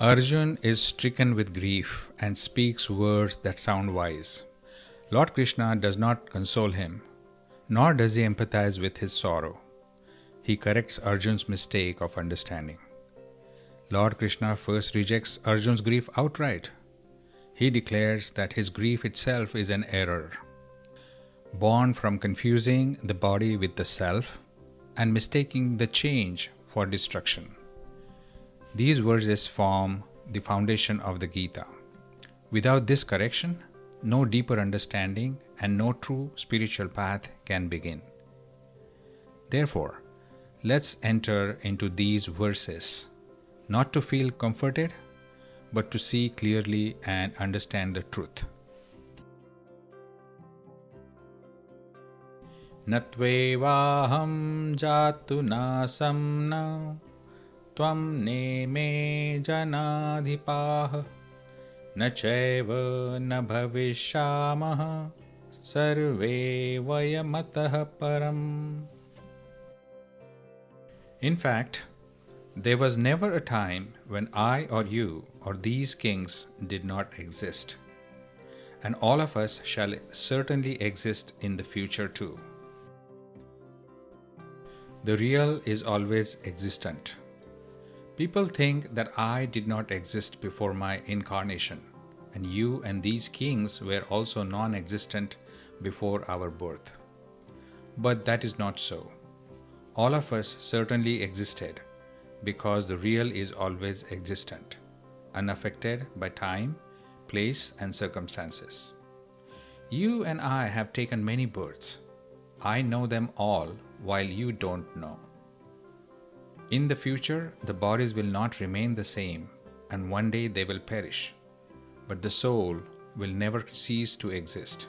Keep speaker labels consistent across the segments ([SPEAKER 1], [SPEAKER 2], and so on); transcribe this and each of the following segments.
[SPEAKER 1] Arjun is stricken with grief and speaks words that sound wise. Lord Krishna does not console him, nor does he empathize with his sorrow. He corrects Arjun's mistake of understanding. Lord Krishna first rejects Arjun's grief outright. He declares that his grief itself is an error, born from confusing the body with the self and mistaking the change for destruction. These verses form the foundation of the Gita. Without this correction, no deeper understanding and no true spiritual path can begin. Therefore, let's enter into these verses, not to feel comforted, but to see clearly and understand the truth. Natvevaham jatu nasamna tvam neme janadhipaha na chaiva na bhavishyamaha sarve vayamatah param. In fact, there was never a time when I or you or these kings did not exist, and all of us shall certainly exist in the future too. The real is always existent. People think that I did not exist before my incarnation, and you and these kings were also non-existent before our birth. But that is not so. All of us certainly existed, because the real is always existent, unaffected by time, place, and circumstances. You and I have taken many births. I know them all, while you don't know. In the future, the bodies will not remain the same, and one day they will perish. But the soul will never cease to exist,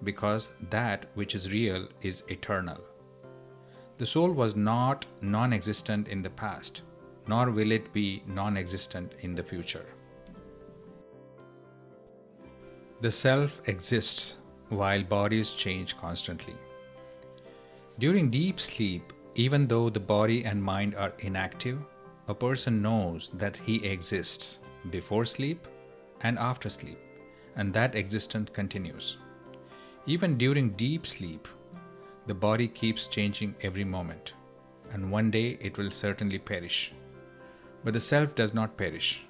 [SPEAKER 1] because that which is real is eternal. The soul was not non-existent in the past, nor will it be non-existent in the future. The self exists while bodies change constantly. During deep sleep, even though the body and mind are inactive, a person knows that he exists before sleep and after sleep, and that existence continues. Even during deep sleep, the body keeps changing every moment, and one day it will certainly perish. But the self does not perish.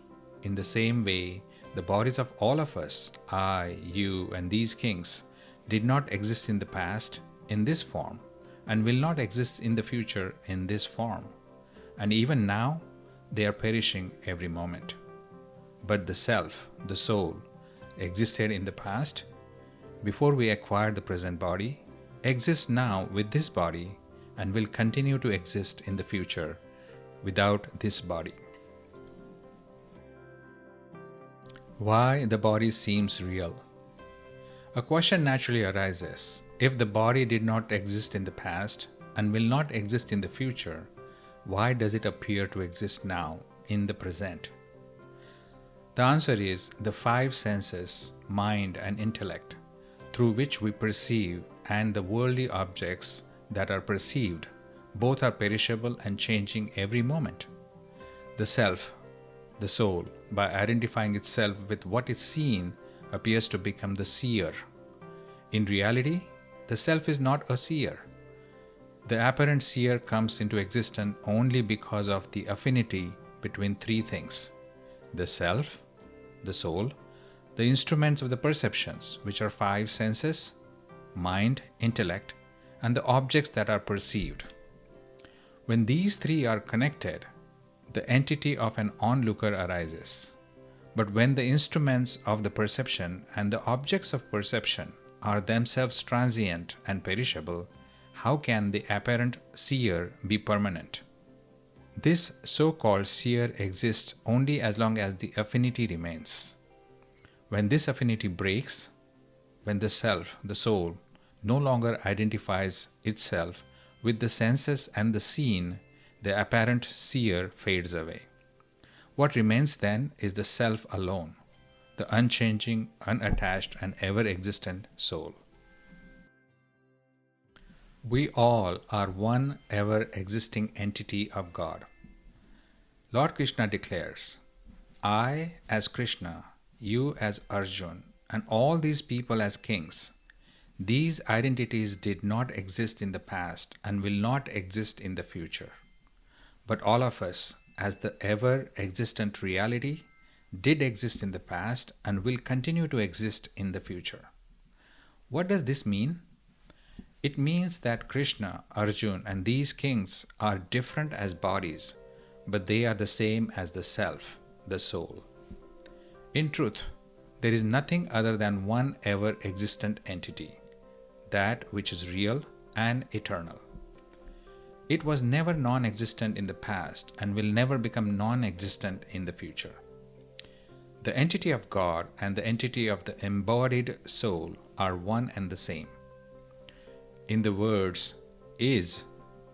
[SPEAKER 1] In the same way, the bodies of all of us, I, you, and these kings, did not exist in the past in this form, and will not exist in the future in this form. And even now, they are perishing every moment. But the self, the soul, existed in the past, before we acquired the present body, exists now with this body, and will continue to exist in the future without this body. Why the body seems real? A question naturally arises. If the body did not exist in the past and will not exist in the future, why does it appear to exist now in the present? The answer is the five senses, mind and intellect, through which we perceive, and the worldly objects that are perceived, both are perishable and changing every moment. The self, the soul, by identifying itself with what is seen, appears to become the seer. In reality, the self is not a seer. The apparent seer comes into existence only because of the affinity between three things: the self, the soul, the instruments of the perceptions, which are five senses, mind, intellect, and the objects that are perceived. When these three are connected, the entity of an onlooker arises. But when the instruments of the perception and the objects of perception are themselves transient and perishable, how can the apparent seer be permanent? This so-called seer exists only as long as the affinity remains. When this affinity breaks, when the self, the soul, no longer identifies itself with the senses and the seen, the apparent seer fades away. What remains then is the self alone, the unchanging, unattached, and ever-existent soul. We all are one ever-existing entity of God. Lord Krishna declares, I as Krishna, you as Arjun, and all these people as kings, these identities did not exist in the past and will not exist in the future. But all of us, as the ever existent reality, did exist in the past and will continue to exist in the future. What does this mean? It means that Krishna, Arjun, and these kings are different as bodies, but they are the same as the self, the soul. In truth, there is nothing other than one ever existent entity, that which is real and eternal. It was never non-existent in the past and will never become non-existent in the future. The entity of God and the entity of the embodied soul are one and the same. In the words is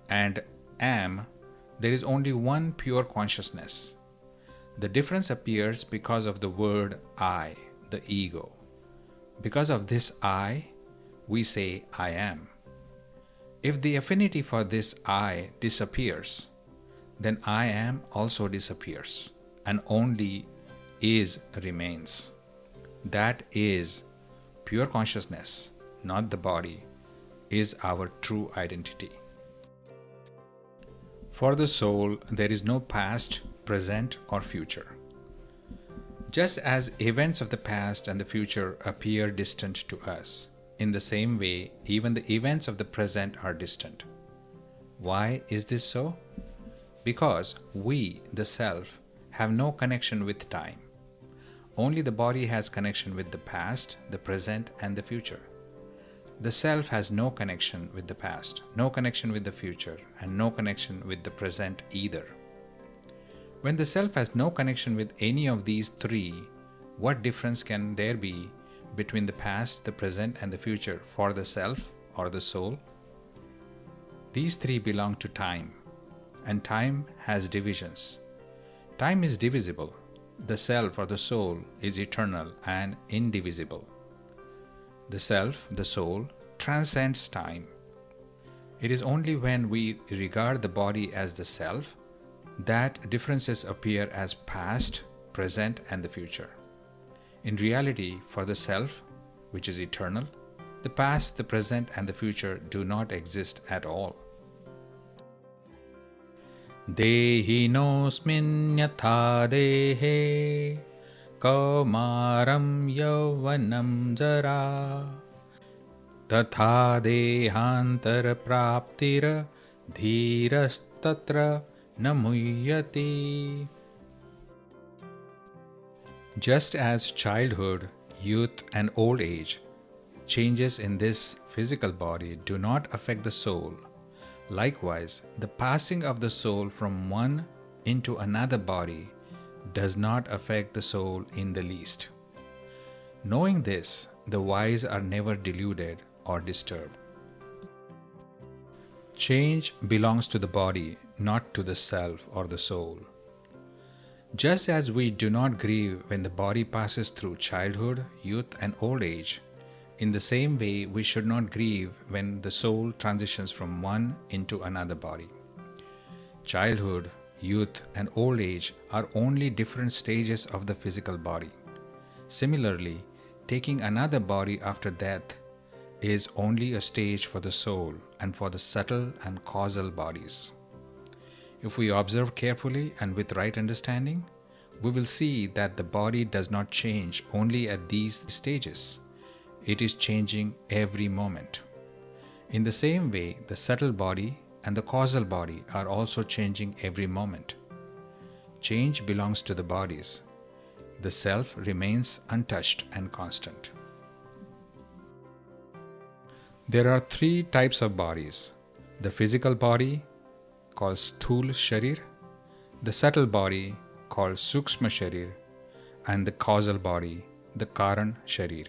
[SPEAKER 1] and am, there is only one pure consciousness. The difference appears because of the word I, the ego. Because of this I, we say I am. If the affinity for this I disappears, then I am also disappears, and only is remains. That is, pure consciousness, not the body, is our true identity. For the soul, there is no past, present, or future. Just as events of the past and the future appear distant to us, in the same way, even the events of the present are distant. Why is this so? Because we, the self, have no connection with time. Only the body has connection with the past, the present, and the future. The self has no connection with the past, no connection with the future, and no connection with the present either. When the self has no connection with any of these three, what difference can there be between the past, the present, and the future for the self or the soul? These three belong to time, and time has divisions. Time is divisible. The self or the soul is eternal and indivisible. The self, the soul, transcends time. It is only when we regard the body as the self that differences appear as past, present, and the future. In reality, for the self, which is eternal, the past, the present, and the future do not exist at all. Dehinosmin yatha dehe kaumaram yauvanam jara tatha dehantara praptira dhirastatra namuyyati. Just as childhood, youth, and old age, changes in this physical body do not affect the soul, likewise, the passing of the soul from one into another body does not affect the soul in the least. Knowing this, the wise are never deluded or disturbed. Change belongs to the body, not to the self or the soul. Just as we do not grieve when the body passes through childhood, youth, and old age, in the same way we should not grieve when the soul transitions from one into another body. Childhood, youth, and old age are only different stages of the physical body. Similarly, taking another body after death is only a stage for the soul and for the subtle and causal bodies. If we observe carefully and with right understanding, we will see that the body does not change only at these stages. It is changing every moment. In the same way, the subtle body and the causal body are also changing every moment. Change belongs to the bodies. The self remains untouched and constant. There are three types of bodies: the physical body, called Sthul Sharir, the subtle body, called Sukshma Sharir, and the causal body, the Karan Sharir.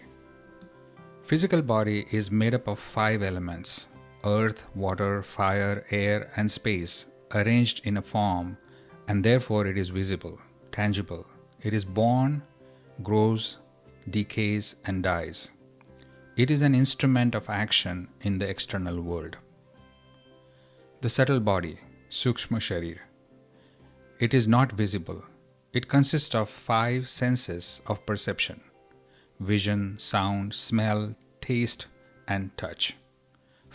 [SPEAKER 1] Physical body is made up of 5 elements: earth, water, fire, air, and space, arranged in a form, and therefore it is visible, tangible. It is born, grows, decays, and dies. It is an instrument of action in the external world. The subtle body, Sukshma Sharir. It is not visible. It consists of 5 senses of perception: vision, sound, smell, taste, and touch.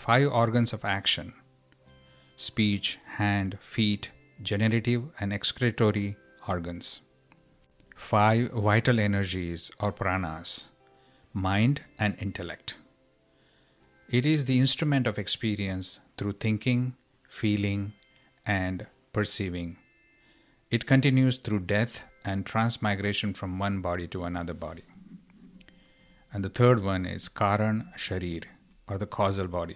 [SPEAKER 1] 5 organs of action: speech, hand, feet, generative and excretory organs. 5 vital energies or pranas: mind and intellect. It is the instrument of experience through thinking, feeling, and perceiving. It continues through death and transmigration from one body to another body. And the third one is Karan Sharir, or the causal body.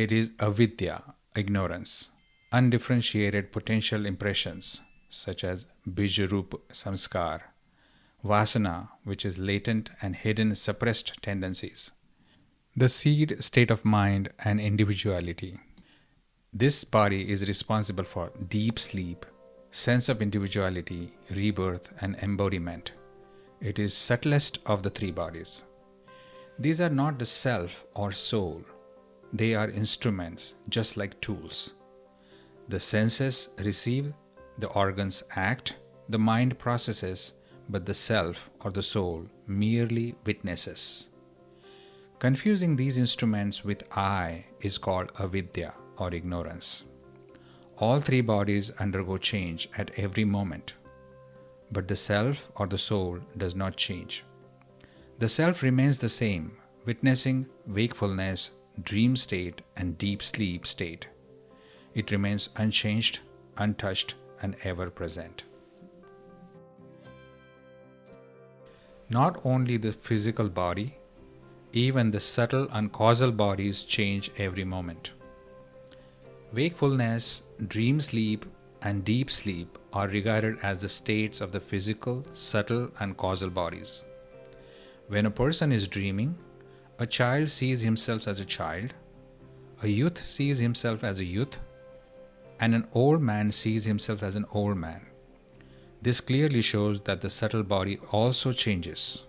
[SPEAKER 1] It is avidya, ignorance, undifferentiated potential impressions such as bijarup samskar, vasana, which is latent and hidden suppressed tendencies, the seed state of mind and individuality. This body is responsible for deep sleep, sense of individuality, rebirth, and embodiment. It is subtlest of the 3 bodies. These are not the self or soul. They are instruments, just like tools. The senses receive, the organs act, the mind processes, but the self or the soul merely witnesses. Confusing these instruments with I is called avidya or ignorance. All 3 bodies undergo change at every moment, but the self or the soul does not change. The self remains the same, witnessing wakefulness, dream state, and deep sleep state. It remains unchanged, untouched, and ever present. Not only the physical body, even the subtle and causal bodies change every moment. Wakefulness, dream sleep, and deep sleep are regarded as the states of the physical, subtle, and causal bodies. When a person is dreaming, a child sees himself as a child, a youth sees himself as a youth, and an old man sees himself as an old man. This clearly shows that the subtle body also changes,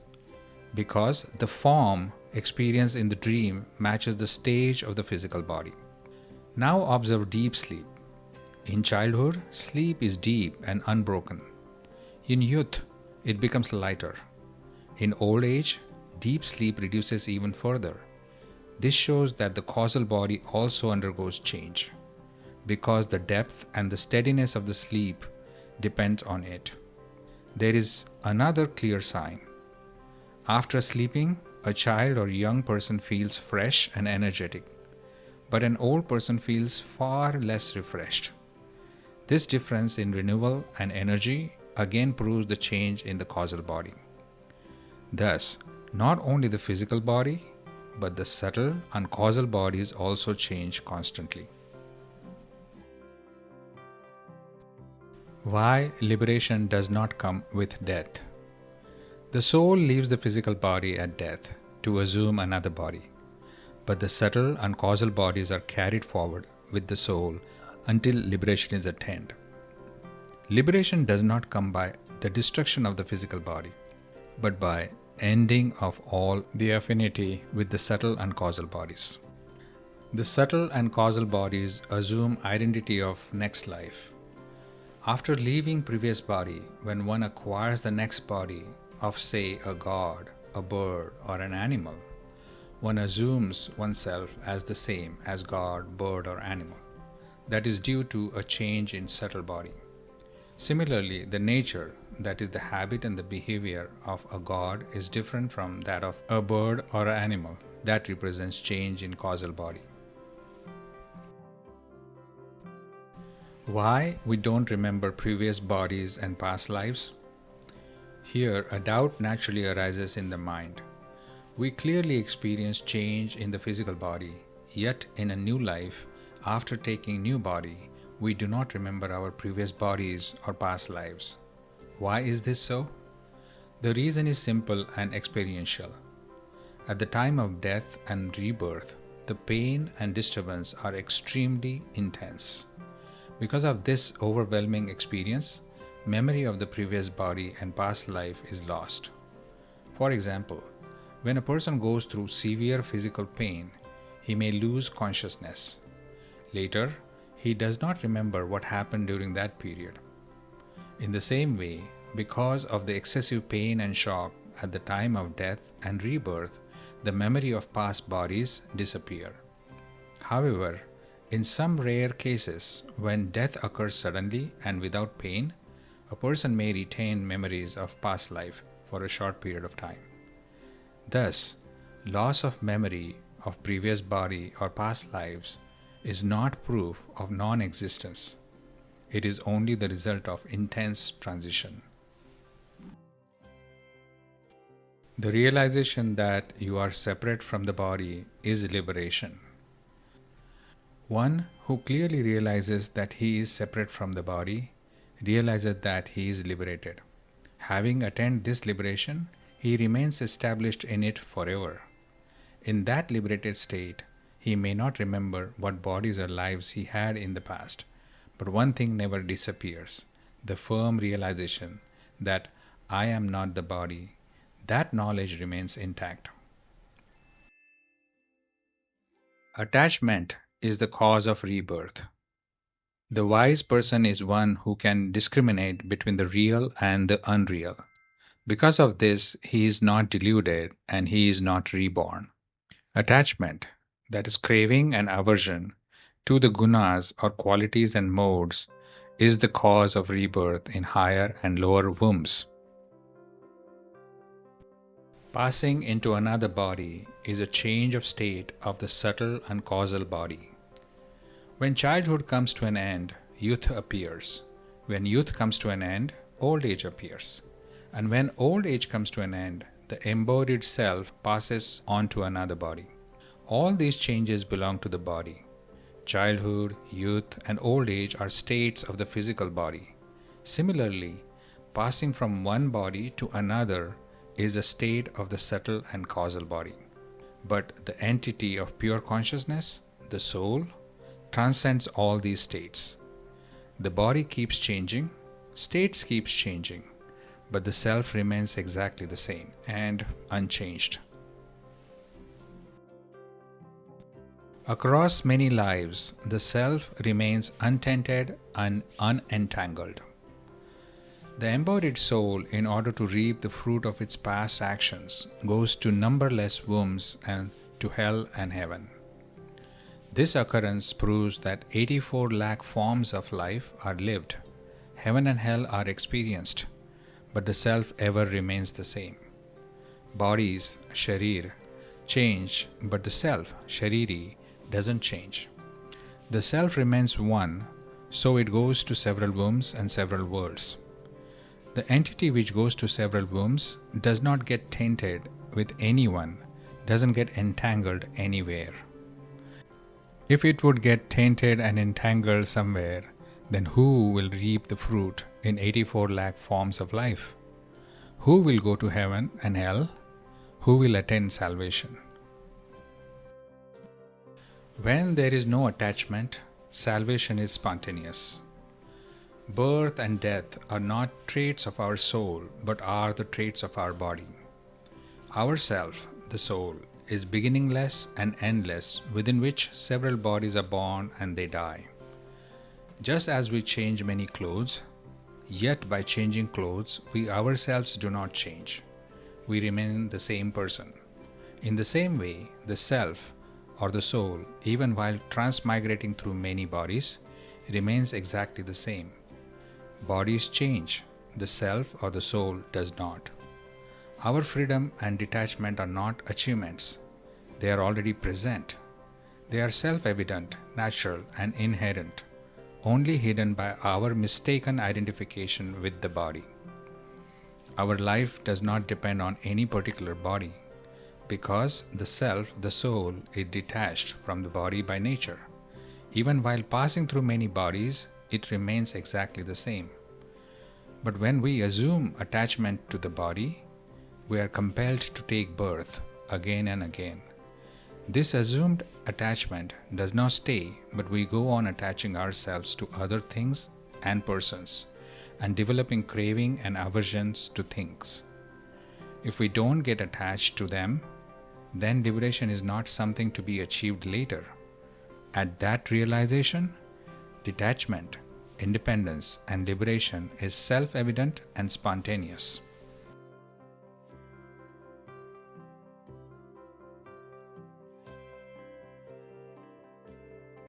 [SPEAKER 1] because the form experienced in the dream matches the stage of the physical body. Now observe deep sleep. In childhood, sleep is deep and unbroken. In youth, it becomes lighter. In old age, deep sleep reduces even further. This shows that the causal body also undergoes change, because the depth and the steadiness of the sleep depends on it. There is another clear sign. After sleeping, a child or young person feels fresh and energetic, but an old person feels far less refreshed. This difference in renewal and energy again proves the change in the causal body. Thus, not only the physical body, but the subtle and causal bodies also change constantly. Why liberation does not come with death? The soul leaves the physical body at death to assume another body, but the subtle and causal bodies are carried forward with the soul until liberation is attained. Liberation does not come by the destruction of the physical body, but by ending of all the affinity with the subtle and causal bodies. The subtle and causal bodies assume identity of next life. After leaving previous body, when one acquires the next body of, say, a god, a bird, or an animal, one assumes oneself as the same as god, bird, or animal. That is due to a change in subtle body. Similarly, the nature, that is the habit and the behavior of a god, is different from that of a bird or an animal. That represents change in causal body. Why we don't remember previous bodies and past lives? Here, a doubt naturally arises in the mind. We clearly experience change in the physical body, yet in a new life, after taking new body, we do not remember our previous bodies or past lives. Why is this so? The reason is simple and experiential. At the time of death and rebirth, the pain and disturbance are extremely intense. Because of this overwhelming experience, memory of the previous body and past life is lost. For example, when a person goes through severe physical pain, he may lose consciousness. Later, he does not remember what happened during that period. In the same way, because of the excessive pain and shock at the time of death and rebirth, the memory of past bodies disappear. However, in some rare cases, when death occurs suddenly and without pain, a person may retain memories of past life for a short period of time. Thus, loss of memory of previous body or past lives is not proof of non-existence. It is only the result of intense transition. The realization that you are separate from the body is liberation. One who clearly realizes that he is separate from the body realizes that he is liberated. Having attained this liberation, he remains established in it forever. In that liberated state, he may not remember what bodies or lives he had in the past, but one thing never disappears: the firm realization that I am not the body. That knowledge remains intact. Attachment is the cause of rebirth. The wise person is one who can discriminate between the real and the unreal. Because of this, he is not deluded and he is not reborn. Attachment, that is craving and aversion to the gunas or qualities and modes, is the cause of rebirth in higher and lower wombs. Passing into another body is a change of state of the subtle and causal body. When childhood comes to an end, youth appears. When youth comes to an end, old age appears. And when old age comes to an end, the embodied self passes on to another body. All these changes belong to the body. Childhood, youth, and old age are states of the physical body. Similarly, passing from one body to another is a state of the subtle and causal body. But the entity of pure consciousness, the soul, transcends all these states. The body keeps changing, states keeps changing, but the self remains exactly the same and unchanged. Across many lives, the self remains untainted and unentangled. The embodied soul, in order to reap the fruit of its past actions, goes to numberless wombs and to hell and heaven. This occurrence proves that 84 lakh forms of life are lived, heaven and hell are experienced, but the self ever remains the same. Bodies, sharir, change, but the self, shariri, doesn't change. The self remains one, so it goes to several wombs and several worlds. The entity which goes to several wombs does not get tainted with anyone, doesn't get entangled anywhere. If it would get tainted and entangled somewhere, then who will reap the fruit in 84 lakh forms of life? Who will go to heaven and hell? Who will attain salvation? When there is no attachment, salvation is spontaneous. Birth and death are not traits of our soul, but are the traits of our body. Our self, the soul, is beginningless and endless, within which several bodies are born and they die. Just as we change many clothes, yet by changing clothes, we ourselves do not change. We remain the same person. In the same way, the self, or the soul, even while transmigrating through many bodies, remains exactly the same. Bodies change, the self or the soul does not. Our freedom and detachment are not achievements. They are already present. They are self-evident, natural, and inherent, only hidden by our mistaken identification with the body. Our life does not depend on any particular body, because the self, the soul, is detached from the body by nature. Even while passing through many bodies, it remains exactly the same. But when we assume attachment to the body, we are compelled to take birth again and again. This assumed attachment does not stay, but we go on attaching ourselves to other things and persons, and developing craving and aversions to things. If we don't get attached to them, then liberation is not something to be achieved later. At that realization, detachment, independence, and liberation is self-evident and spontaneous.